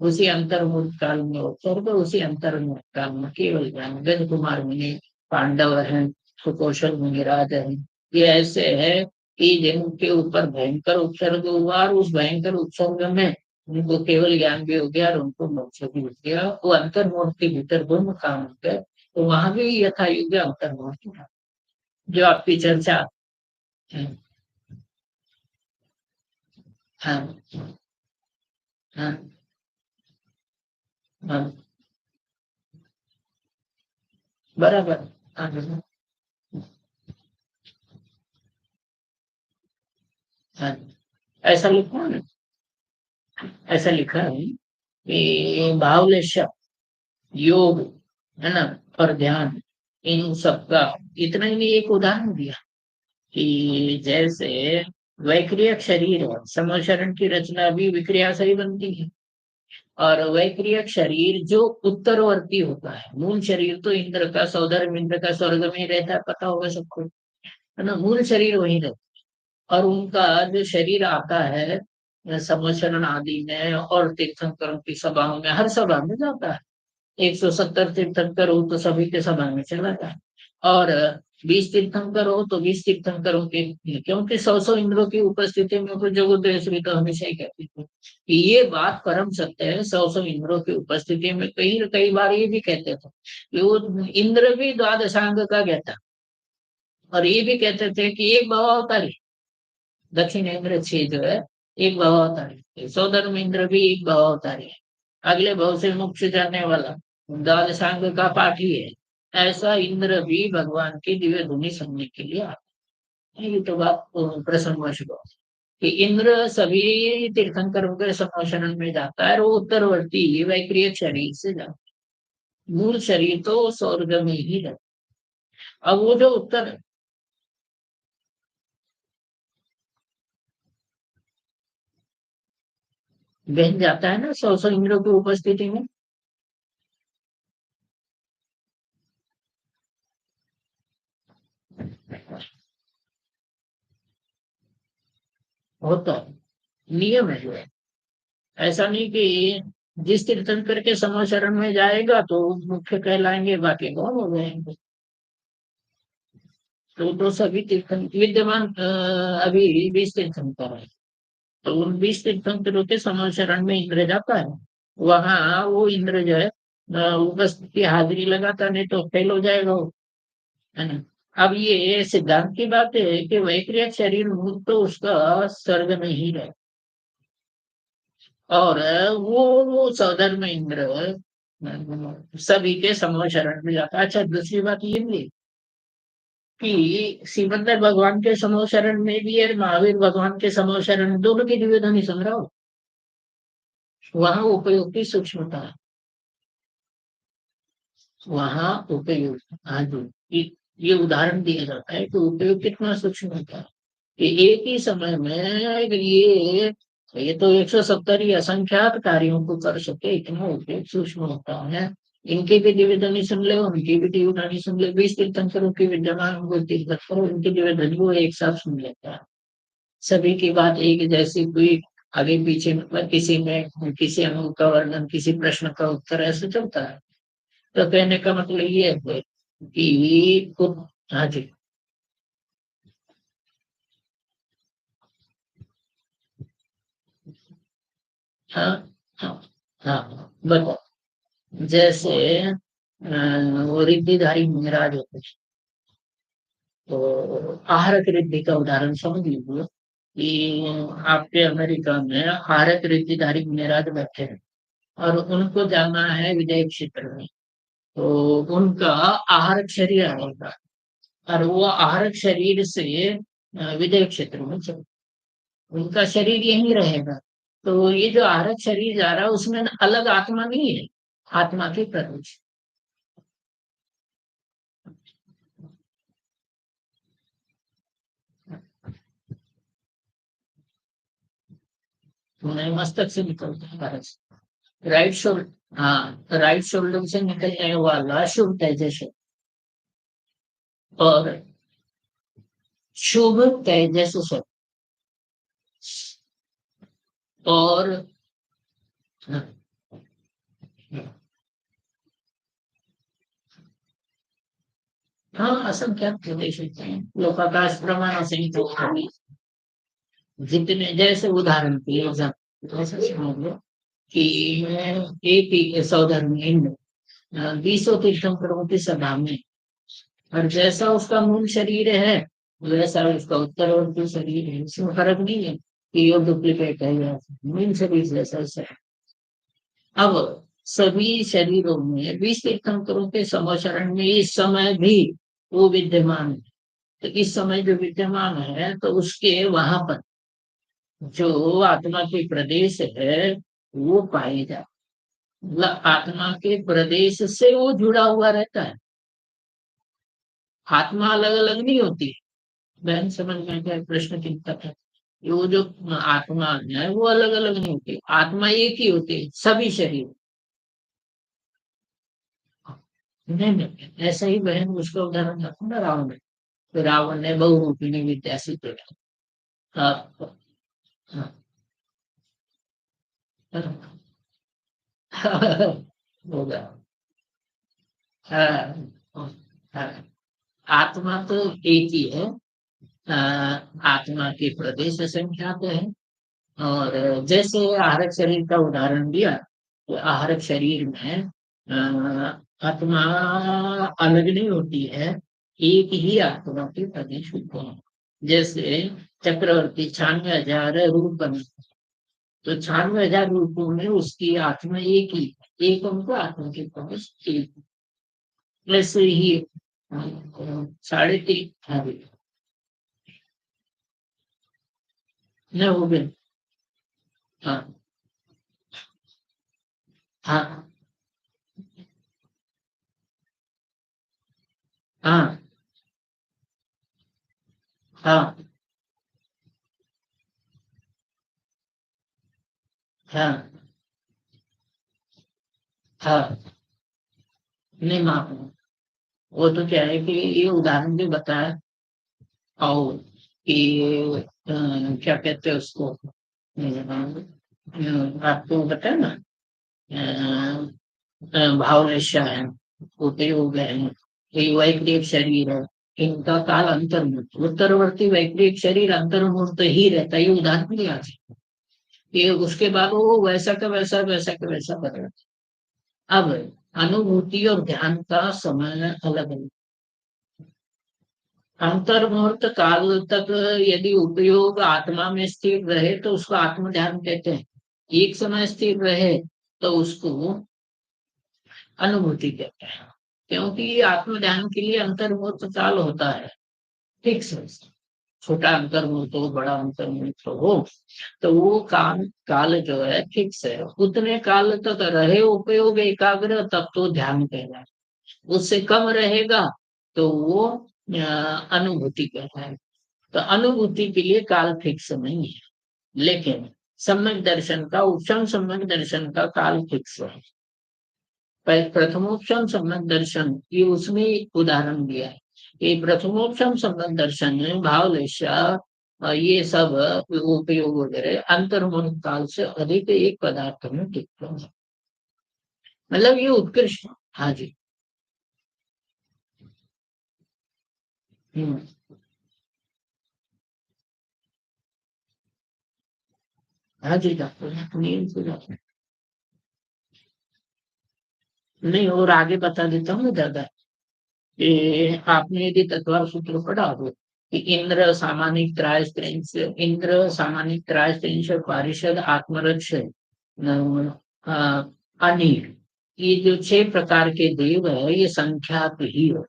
उसी अंतर्मुख काल में उपसर्ग, उसी अंतर्मुख काल में केवल ज्ञान। गज कुमार मुनि पांडव हैं, सुकौशल मुनिराज हैं, ये ऐसे है कि जिनके ऊपर भयंकर उपसर्ग हुआ, और उस भयंकर उपसर्ग में उनको केवल ज्ञान भी हो गया और उनको मोक्ष भी हो गया। वो अंतर्मुख के भीतर दोनों काम हो गए। तो वहां भी यथा युग अंतर्मुख था, जो आपकी चर्चा है। हाँ, हाँ, हाँ, बराबर। हाँ, हाँ, ऐसा लिखा है ना, ऐसा लिखा है कि भावलेश योग, है ना, और ध्यान, इन सबका इतना ही नहीं, एक उदाहरण दिया कि जैसे वैक्रियक शरीर है, समशरण की रचना भी विक्रिया से ही बनती है। और वैक्रियक शरीर जो उत्तरवर्ती होता है, मूल शरीर तो इंद्र का, सौधर्म इंद्र का स्वर्ग में ही रहता है, पता होगा सबको, है ना, मूल शरीर वही रहता है। और उनका जो शरीर आता है समशरण आदि में और तीर्थंकरों की सभाओं में, हर सभा में जाता है। 170 तीर्थंकर हो तो सभी के सभा में चला जाए, और 20 तीर्थंकर हो तो 20 तीर्थंकरों के, क्योंकि 100 इंद्रों की उपस्थिति में तो जगोदय श्री तो हमेशा ही कहते थे कि ये बात परम सत्य है। 100 इंद्रों की उपस्थिति में कई कई बार ये भी कहते थे कि वो इंद्र भी द्वादशांग का कहता, और ये भी कहते थे कि एक भवावतारी, दक्षिण इंद्र 6 जो है एक भवावतारी, सौधर्म इंद्र भी एक भवावतारी है, अगले भव से मोक्ष जाने वाला द्वादशांग का पाठी है। ऐसा इंद्र भी भगवान की दिव्य धुनी सुनने के लिए आता है। ये तो बात प्रसंगवश हुआ कि इंद्र सभी तीर्थंकरों के सम्मोषण में जाता है, और वो उत्तरवर्ती वैक्रिय शरीर से जाता है, मूल शरीर तो स्वर्ग में ही रहता है। अब वो जो उत्तर बहन जाता है ना 100 इंद्रों की उपस्थिति में, होता है, नियम है जो है। ऐसा नहीं कि जिस तीर्थंकर के समाचरण में जाएगा तो मुख्य कहलाएंगे, बाकी गौण हो जाएंगे। तो सभी तीर्थंकर विद्यमान अभी 20 तीर्थंकर है, तो उन 20 तीर्थंकरों के समाचरण में इंद्र जाता है। वहां वो इंद्र जो है उपस्थिति हाजिरी लगाता, नहीं तो फेल हो जाएगा वो, है ना। अब ये सिद्धांत की बात है कि वैक्रिय शरीर भूत तो उसका सर्ग नहीं है, और वो सौधर्म इंद्र सभी के समाचरण में जाता है। अच्छा, दूसरी बात ये भी कि सिमंदर भगवान के समाचरण में भी है, महावीर भगवान के समाचरण, दोनों की निवेदन ही सुन रहा हो। वहां उपयोग की सूक्ष्मता है, वहां उपयोग। हाँ जी, ये उदाहरण दिया जाता है कि उपयोग कितना सूक्ष्म होता है, कि एक ही समय में ये तो 170 ही असंख्यात कार्यों को कर सके, इतना उपयोग सूक्ष्म होता है। इनकी भी निवेदन सुन ले, उनकी भी निवेदन सुन ले, 20 तीर्थंकरों की विद्यमान वो तीर्थंकर, उनकी निवेदन वो एक साथ सुन लेता है। सभी की बात एक जैसी, कोई आगे पीछे, मतलब किसी में किसी अंग का वर्णन, किसी प्रश्न का उत्तर, ऐसे चलता है। तो कहने का मतलब ये है कि हाँ जी। हाँ हाँ हाँ, बताओ। जैसे वो रिद्धिधारी महाराज होते हैं, तो आहारक रिद्धि का उदाहरण समझ लीजिए कि आपके अमेरिका में आहारक रिद्धिधारी महाराज बैठे हैं, और उनको जाना है विदेश क्षेत्र में। तो उनका आहारक शरीर आएगा, और वो आहारक शरीर से विदेश क्षेत्र में चले, उनका शरीर यहीं रहेगा। तो ये जो आहारक शरीर जा रहा है उसमें अलग आत्मा नहीं है, आत्मा की प्रवेश। नहीं, मस्तक से निकलता है भारत से, राइट शोल्डर। हाँ, राइट शोल्डर से निकलने वाला शुभ तेजस है, और शुभ तेजस से, और हाँ, असंख्यात प्रदेश होते हैं, लोकाकाश प्रमाण से ही तो जितने, जैसे उदाहरण के लिए जैसे समझ लो कि एक ही सौधर्म इंद्र 20 तीर्थंकरों की सभा में, और जैसा उसका मूल शरीर है वैसा उसका उत्तरवर्ती शरीर है, इसमें फर्क नहीं है कि ये डुप्लीकेट है या मूल शरीर जैसा वैसा है। अब सभी शरीरों में 20 तीर्थंकरों के समाचरण में इस समय भी वो विद्यमान है। तो इस समय जो विद्यमान है, तो उसके वहां पर जो आत्मा के प्रदेश है वो पाए जाते, मतलब आत्मा के प्रदेश से वो जुड़ा हुआ रहता है। आत्मा अलग अलग नहीं होती। बहन समझ में क्या प्रश्न चिंता है। वो जो आत्मा है वो अलग अलग नहीं होती, आत्मा एक ही होती है सभी शरीर। नहीं नहीं, ऐसा ही बहन उसका उदाहरण रखो ना, रावण ने, तो रावण ने बहुरूपिणी विद्या से जोड़ा। हाँ हाँ हाँ, होगा। हाँ हाँ, आत्मा तो एक ही है। अ, आत्मा के प्रदेश संख्यात है। और जैसे आहारक शरीर का उदाहरण दिया, तो आहारक शरीर में आत्मा अलग नहीं होती है, एक ही आत्मा के प्रदेश होते हैं। जैसे चक्रवर्ती 96,000 रूप बने, तो 96,000 रूपों में उसकी आत्मा एक ही, एक उनको आत्मा के प्रवेश एक। वैसे ही 3.5, हाँ न हो गए। हाँ हाँ हाँ हाँ हाँ हाँ, नहीं माफ, वो तो क्या है कि ये उदाहरण भी बताया, और कि क्या कहते हैं उसको, आपको बताया ना, भाव रेशा है, उपयोग है, ये वैक्रिक शरीर है, इनका काल अंतर्मुक्त, उत्तरवर्ती वैक्रिक शरीर अंतर्मुक्त ही रहता है, ये उदाहरण नहीं आज, ये उसके बाद वो वैसा का वैसा, वैसा का वैसा बदल। अब अनुभूति और ध्यान का समय अलग है। अंतर्मुहूर्त काल तक यदि उपयोग आत्मा में स्थिर रहे तो उसको आत्म ध्यान कहते हैं। एक समय स्थिर रहे तो उसको अनुभूति कहते हैं, क्योंकि आत्म ध्यान के लिए अंतर्मुहूर्त काल होता है फिक्स है। छोटा अंतर्मुहूर्त हो, बड़ा अंतर्मुहूर्त हो, तो वो काल काल जो है फिक्स है, उतने काल तक रहे उपयोग एकाग्र तब तो ध्यान कहलाए, उससे कम रहेगा तो वो अनुभूति कहता है। तो अनुभूति के लिए काल फिक्स नहीं है, लेकिन सम्यक दर्शन का, उपशम सम्यक दर्शन का काल फिक्स है। प्रथमोपशम सम्यक दर्शन ये उसमें उदाहरण दिया है, ये प्रथमोपशम सम्यक दर्शन में भावलेशा ये सब उपयोग वगैरह अंतर्मन काल से अधिक एक पदार्थ में टिकते हैं, मतलब ये उत्कृष्ट। हाँ जी। हम्म। हाँ जी, डॉक्टर नींद से जाते हैं। नहीं, और आगे बता देता हूँ दादा, कि आपने यदि तत्व सूत्र पढ़ा हो कि इंद्र सामानिक त्रायस्त्रिंश, इंद्र सामानिक त्रायस्त्रिंश पारिषद आत्मरक्ष अनिल, ये जो 6 प्रकार के देव है ये संख्यात ही हो,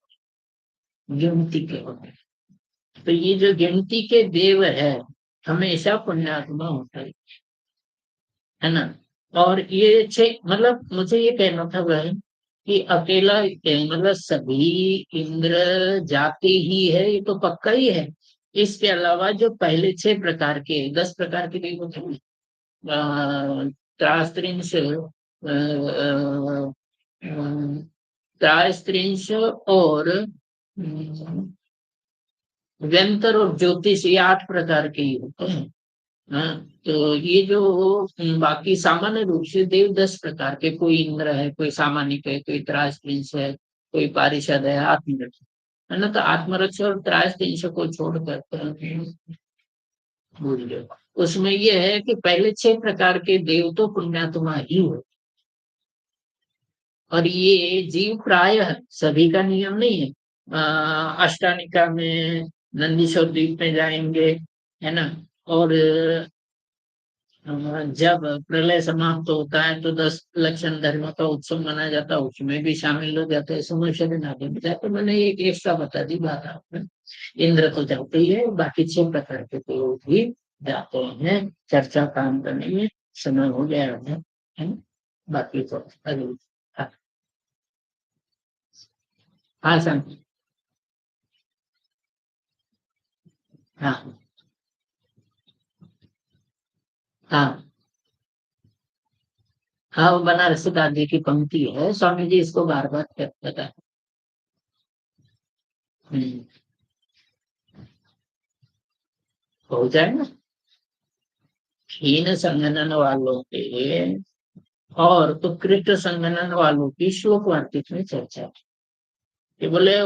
गिनती के होते हैं। तो ये जो गिनती के देव है हमेशा पुण्यात्मा होता है ना। और ये 6, मतलब मुझे ये कहना था भाई कि अकेला मतलब सभी इंद्र जाति ही है ये तो पक्का ही है, इसके अलावा जो पहले 6 प्रकार के, 10 प्रकार के देव होते हैं, त्रास्त्रिंश, त्रास्त्रिंश और व्यंतर और ज्योतिष, ये 8 प्रकार के ही होते हैं। हाँ, तो ये जो बाकी सामान्य रूप से देव 10 प्रकार के, कोई इंद्र है, कोई सामानिक है, कोई त्रासपिंश है, कोई पारिषद है, आत्मरक्ष है ना। तो आत्मरक्ष और त्रासपिंश को छोड़कर भूल गए, उसमें ये है कि पहले 6 प्रकार के देव तो पुण्यात्मा ही हो, और ये जीव प्राय सभी का नियम नहीं है। अष्टानिका में नंदीश्वर द्वीप में जाएंगे, है ना। और जब प्रलय समाप्त होता है तो 10 लक्षण धर्म का उत्सव मनाया जाता है, उसमें भी शामिल हो जाते हैं, समोशरी नादि में जाते। मैंने एक एक्स्ट्रा बता दी बात आपने। इंद्र तो जाते ही है, बाकी 6 प्रकार के तो भी जाते हैं। चर्चा काम करने में समय हो गया है ना? बाकी तो अभी। हाँ। हाँ सर। हाँ। हाँ। हाँ, वो बनारसी दादी की पंक्ति है, स्वामी जी इसको बार बार बता। हम्म, हो जाए ना। हीन संगणन वालों के और उत्कृष्ट संगणन वालों की श्लोक वार्तिक में चर्चा है। कि बोले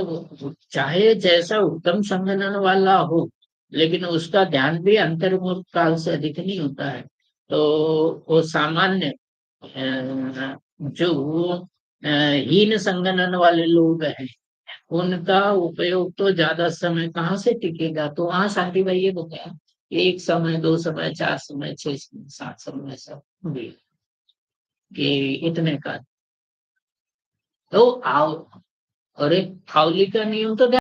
चाहे जैसा उत्तम संगणन वाला हो, लेकिन उसका ध्यान भी अंतर्मुख काल से अधिक नहीं होता है। तो वो सामान्य जो हीन संगणन वाले लोग हैं उनका उपयोग तो ज्यादा समय कहाँ से टिकेगा। तो वहां शांति भाई ये बताया, एक समय, 2 समय, 4 समय, 6 समय, 7 समय सब भी, कि इतने का। तो आओ, अरे फाउली का नियम तो